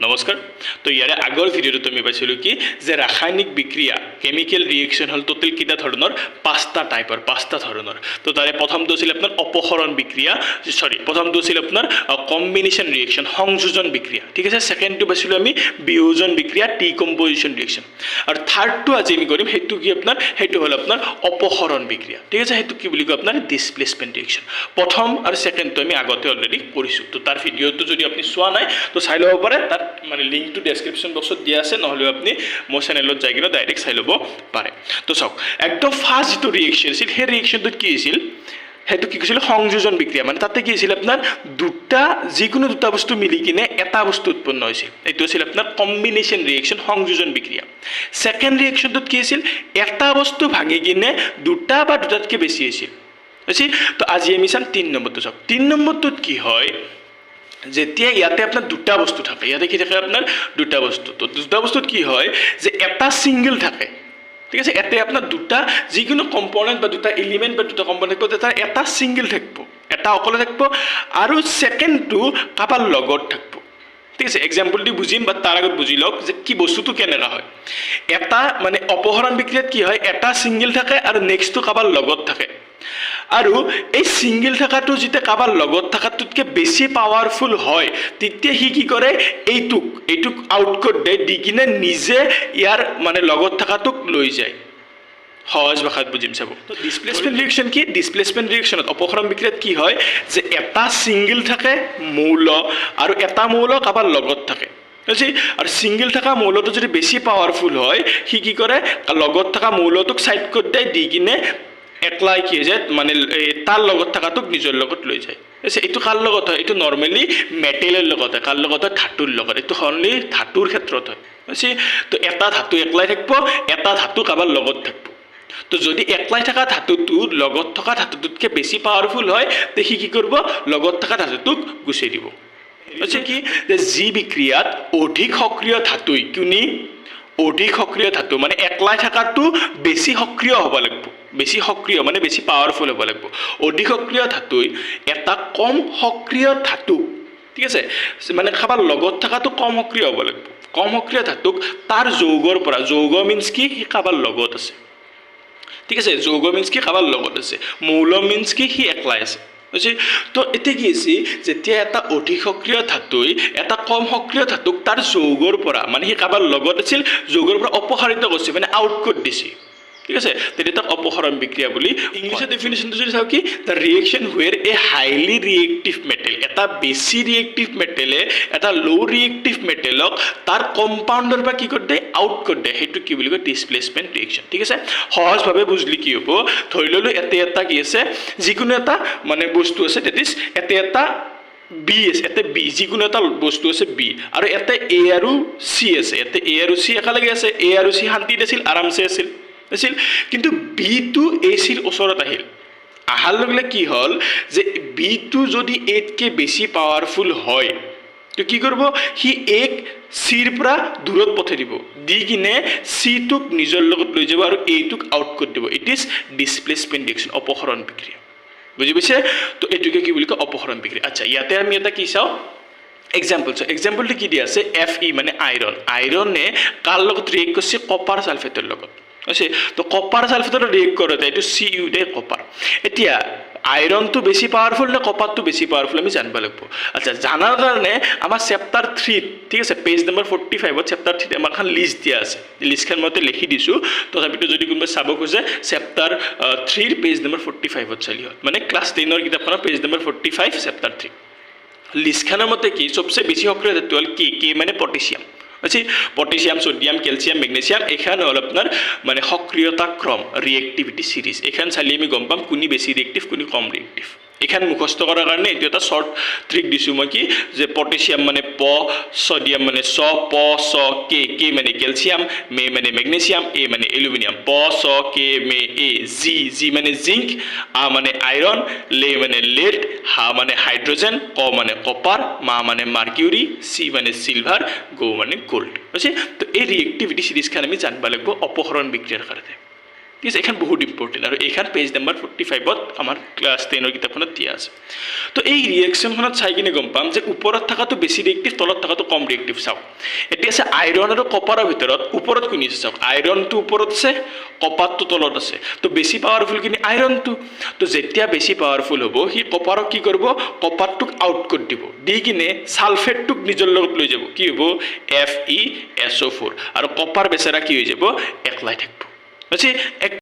নমস্কাৰ তো ইয়াৰে আগৰ ভিডিঅ'টো তুমি পাইছিলোঁ কি যে ৰাসায়নিক বিক্ৰিয়া কেমিকেল ৰিয়েকশ্যন হ'ল টোটেল কেইটা ধৰণৰ পাঁচটা ধৰণৰ তো তাৰে প্ৰথমটো আছিল আপোনাৰ অপহৰণ বিক্ৰিয়া প্ৰথমটো আছিল আপোনাৰ কম্বিনেশ্যন ৰিয়েকশ্যন সংযোজন বিক্ৰিয়া ঠিক আছে ছেকেণ্ডটো পাইছিলোঁ আমি বিয়োজন বিক্ৰিয়া ডিকম্পজিশ্যন ৰিয়েকশ্যন আৰু থাৰ্ডটো আজি আমি কৰিম সেইটো হ'ল আপোনাৰ অপহৰণ বিক্ৰিয়া ঠিক আছে সেইটো কি বুলি কয় আপোনাৰ ডিছপ্লেচমেণ্ট ৰিয়েকশ্যন প্ৰথম আৰু ছেকেণ্ডটো আমি আগতে অলৰেডি কৰিছোঁ তো তাৰ ভিডিঅ'টো যদি আপুনি চোৱা নাই তো চাই ল'ব পাৰে তাত মানে লিংকটো ডেছক্ৰিপশ্যন বক্সত দিয়া আছে নহ'লে আপুনি মোৰ চেনেলত যাই কিনে ডাইৰেক্ট চাই ল'ব পাৰে তো চাওক একদম ফাৰ্ষ্ট যিটো ৰিয়েকশ্যন আছিল সেই ৰিয়েকশ্যনটোত কি হৈছিল সেইটো কি কৈছিল সংযোজন বিক্ৰিয়া মানে তাতে কি হৈছিল আপোনাৰ যিকোনো দুটা বস্তু মিলি কিনে এটা বস্তু উৎপন্ন হৈছিল এইটো আছিল আপোনাৰ কম্বিনেশ্যন ৰিয়েকশ্যন সংযোজন বিক্ৰিয়া ছেকেণ্ড ৰিয়েকশ্যনটোত কি হৈছিল এটা বস্তু ভাঙি কিনে দুটা বা দুটাতকৈ বেছি হৈছিল তো আজি আমি চাম 3 নম্বৰটো চাওক 3 নম্বৰটোত কি হয় যেতিয়া ইয়াতে আপোনাৰ দুটা বস্তু থাকে ইয়াতে কি থাকে আপোনাৰ দুটা বস্তু তো দুটা বস্তুত কি হয় যে এটা ছিংগল থাকে ঠিক আছে এতে আপোনাৰ দুটা যিকোনো কম্পোনেণ্ট বা দুটা এলিমেণ্ট বা দুটা কম্পোনেণ্ট থাকিব তাৰ এটা ছিংগল থাকিব এটা অকলে থাকিব আৰু ছেকেণ্ডটো কাৰোবাৰ লগত থাকিব ঠিক আছে এক্সাম্পল দি বুজিম বা তাৰ আগত বুজি লওক যে কি বস্তুটো কেনেকুৱা হয় এটা মানে অপহৰণ বিক্ৰিয়াত কি হয় এটা ছিংগল থাকে আৰু নেক্সটটো কাৰোবাৰ লগত থাকে আৰু এই ছিংগল থাকাটো যেতিয়া কাৰোবাৰ লগত থকাটোতকৈ বেছি পাৱাৰফুল হয় তেতিয়া সি কি কৰে এইটোক আউটকট দি কিনে নিজে ইয়াৰ মানে লগত থকাটোক লৈ যায় সহজ ভাষাত বুজিম চাব তো ডিছপ্লেচমেণ্ট ৰিয়েকশ্যন কি ডিছপ্লেচমেণ্ট ৰিয়েকশ্যনত অপহৰণ বিক্ৰিয়াত কি হয় যে এটা ছিংগল থাকে মৌল আৰু এটা মৌল কাৰোবাৰ লগত থাকে আৰু ছিংগল থকা মৌলটো যদি বেছি পাৱাৰফুল হয় সি কি কৰে লগত থকা মৌলটোক চাইড কৰি দি কিনে একলাই কি যায় মানে তাৰ লগত থকাটোক নিজৰ লগত লৈ যায় এইটো কাৰ লগত হয় এইটো নৰ্মেলি মেটেলৰ লগত হয় কাৰ লগত হয় ধাতুৰ লগত এইটো অনলি ধাতুৰ ক্ষেত্ৰত হয় তো এটা ধাতু একলাই থাকিব এটা ধাতু কাৰোবাৰ লগত থাকিব তো যদি একলাই থকা ধাতুটো লগত থকা ধাতুটোতকৈ বেছি পাৱাৰফুল হয় তে সি কি কৰিব লগত থকা ধাতুটোক গুচাই দিব কি যে যি বিক্ৰিয়াত অধিক সক্ৰিয় ধাতুই অধিক সক্ৰিয় ধাতু মানে একলাই থকাটো বেছি সক্ৰিয় হ'ব লাগিব বেছি সক্ৰিয় মানে বেছি পাৱাৰফুল হ'ব লাগিব অধিক সক্ৰিয় ধাতুই এটা কম সক্ৰিয় ধাতু ঠিক আছে মানে কাৰোবাৰ লগত থকাটো কম সক্ৰিয় হ'ব লাগিব কম সক্ৰিয় ধাতুক তাৰ যৌগৰ পৰা যৌগ মিন্স কি সি কাৰোবাৰ লগত আছে ঠিক আছে যৌগ মিন্স কি কাৰোবাৰ লগত আছে মৌল মিন্স কি সি একলাই আছে তো এতিয়া কি হৈছে যেতিয়া এটা অধিক সক্ৰিয় ধাতুই এটা কম সক্ৰিয় ধাতুক তাৰ যৌগৰ পৰা মানে সি কাৰোবাৰ লগত আছিল যৌগৰ পৰা অপসাৰিত কৰিছে মানে আউটকট দিছে ঠিক আছে তেতিয়া তাক অপহৰণ বিক্ৰিয়া বুলি ইংলিছৰ ডেফিনেশ্যনটো যদি চাওঁ কি the reaction where a highly reactive metal এটা বেছি ৰিয়েক্টিভ মেটেলে এটা ল' ৰিয়েক্টিভ মেটেলক তাৰ কম্পাউণ্ডৰ পৰা কি কৰি দিয়ে আউট কৰি দিয়ে সেইটো কি বুলি কয় ডিছপ্লেচমেণ্ট ৰিয়েকশ্যন ঠিক আছে সহজভাৱে বুজিলে কি হ'ব ধৰি ল'লোঁ এটা কি আছে যিকোনো এটা মানে বস্তু আছে ডেট ইজ এটা বি আছে বি যিকোনো এটা বস্তু আছে বি আৰু এটা এ আৰু চি আছে এ আৰু চি একেলগে আছে এ আৰু চি শান্তিত আছিল আৰামছে আছিল কিন্তু বিটো এ চিৰ ওচৰত আহিল অহাৰ লগে লগে কি হ'ল যে বিটো যদি এতকৈ বেছি পাৱাৰফুল হয় তো কি কৰিব সি এক চিৰ পৰা দূৰত পঠাই দিব দি কিনে চিটোক নিজৰ লগত লৈ যাব আৰু এইটোক আউট কৰি দিব ইট ইজ ডিছপ্লেচমেণ্ট ৰিয়েকশ্যন অপহৰণ বিক্ৰিয়া বুজি পাইছে তো এইটোকে কি বুলি কয় অপহৰণ বিক্ৰিয়া আচ্ছা ইয়াতে আমি এটা কি চাওঁ এক্সাম্পলটো কি দিয়া আছে Fe মানে আইৰণে কাৰ লগত ৰিয়েক্ট কৰিছে কপাৰ ছালফেটৰ লগত তো কপাৰ ছালফেটৰ ৰিয়েক্ট কৰোঁতে এইটো Cu দে কপাৰ এতিয়া আইৰণটো বেছি পাৱাৰফুল নে কপাৰটো বেছি পাৱাৰফুল আমি জানিব লাগিব আচ্ছা জানাৰ কাৰণে আমাৰ চেপ্টাৰ 3 ঠিক আছে পেজ নম্বৰ 45ত চেপ্টাৰ 3 আমাৰ এখন লিষ্ট দিয়া আছে লিষ্টখন মই লিখি দিছোঁ তথাপিতো যদি কোনোবাই চাব খোজে চেপ্টাৰ 3 পেজ নম্বৰ 45ত চালি হয় মানে ক্লাছ 10ৰ কিতাপখনৰ পেজ নম্বৰ 45 চেপ্টাৰ 3 লিষ্টখনৰ মতে কি সবচে বেছি সক্ৰিয় ধাতু হ'ল কে মানে potassium potassium sodium calcium magnesium এখানে হল আপনার মানে সক্রিয়তা ক্রম রিয়েক্টিভিটি সিরিজ এখানে চালি আমি গম পাম কোনি বেশি রিয়েক্টিভ কোনি কম রিয়েক্টিভ এখানে মুখস্থ করার কারণে এটি একটা শর্ট ট্রিক দিছোঁ মই কি যে পটেছিয়াম মানে প সোডিয়াম মানে স প স কে মানে ক্যালসিয়াম মে মানে মেগনেছিয়াম এ মানে অ্যালুমিনিয়াম প স কে মে এ জি মানে জিঙ্ক আ মানে আয়রন লে মানে লেড হা মানে হাইড্রোজেন ক মানে কপার মা মানে মার্কিউরি সি মানে সিলভার গো মানে গোল্ড বুঝছি তো এই রিয়েক্টিভিটি সিরিজখান আমি জানবা লাগবো অপহরণ বিক্রিয়ার কারণে ঠিক আছে এইখন বহুত ইম্পৰ্টেণ্ট আৰু এইখন পেজ নম্বৰ 45ত আমাৰ ক্লাছ 10ৰ কিতাপখনত দিয়া আছে তো এই ৰিয়েকশ্যনখনত চাই কিনে গম পাম যে ওপৰত থকাটো বেছি ৰিয়েক্টিভ তলত থকাটো কম ৰিয়েক্টিভ চাওক এতিয়া আছে আইৰণ আৰু কপাৰৰ ভিতৰত ওপৰত কোন আছে চাওক আইৰণটো ওপৰত আছে কপাৰটো তলত আছে তো বেছি পাৱাৰফুল কিনি আইৰণটো তো যেতিয়া বেছি পাৱাৰফুল হ'ব সি কপাৰক কি কৰিব কপাৰটোক আউট কৰি দিব দি কিনে সালফেটটোক নিজৰ লগত লৈ যাব কি হ'ব FeSO4 আৰু কপাৰ বেচাৰা কি হৈ যাব একলাই থাকিব